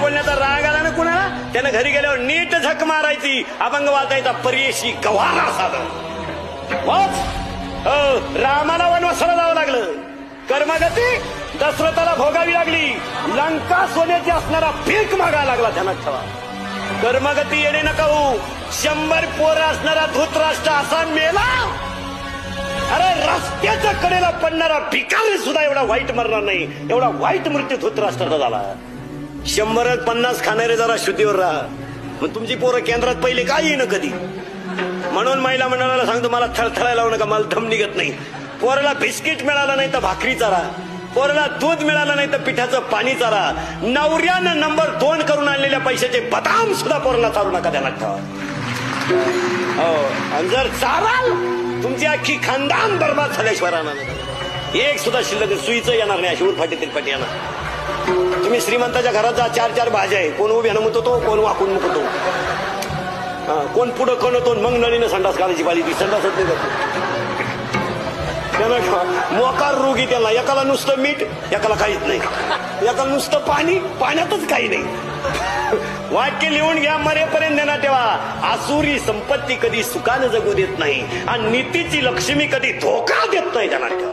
बोलण्याचा राग आला ना कुणाला त्यानं घरी गेल्यावर नीट झक मारायची, अभंग वाचायचा, पर्येशी गवारा साधं वाच. रामाला वनवासाला जावं लागलं, कर्मगती दशरथाला भोगावी लागली, लंका सोन्याची असणारा भीक मागायला लागला. ध्यानात ठेवा, कर्मगती येणे नका होऊ. 100 पोरं असणारा धृतराष्ट्र असा मेला. अरे रस्त्याच्या कडेला पडणारा भिकारी सुद्धा एवढा वाईट मरणार नाही, एवढा वाईट मृत्यू धृतराष्ट्राचा झाला. 100-50 खाणारे जरा शुद्धीवर राहा. मग तुमची पोरं केंद्रात पहिले काय येईन कधी. म्हणून महिला मंडळाला सांगतो, मला थळथळायला लावू नका, मला दम निघत नाही. पोराला बिस्किट मिळालं नाही तर भाकरी चारा, पोराला दूध मिळालं नाही तर पिठाचं पाणी चारा. नवऱ्यानं नंबर 2 करून आणलेल्या पैशाचे बदाम सुद्धा पोराला चारू नका. ध्यानात ठेवा. हो, आणि जर चाराल तुमची अख्खी खानदान बरबाद झाल्याशिवाय राहणार नाही. एक सुद्धा शिल्लक सुईचं येणार नाही, अशी उरफाटी तिरफाटी येणार. तुम्ही श्रीमंताच्या घरात जा, 4-4 भाज्या आहे, कोण उभ्यानं मुततो, कोण वाकून मुकतो, कोण पुढं कणतो, मग नळीनं संडास काढायची पाळी, ती संडासच नाही करतो. त्याला मोकार रोगी, त्याला एकाला नुसतं मीठ, एकाला काहीच नाही, एकाला नुसतं पाणी, पाण्यातच काही नाही. वाक्य लिहून घ्या, मरेपर्यंत ध्यानात ठेवा. आसुरी संपत्ती कधी सुखानं जगू देत नाही आणि नीतीची लक्ष्मी कधी धोका देत नाही. ध्यानात ठेवा.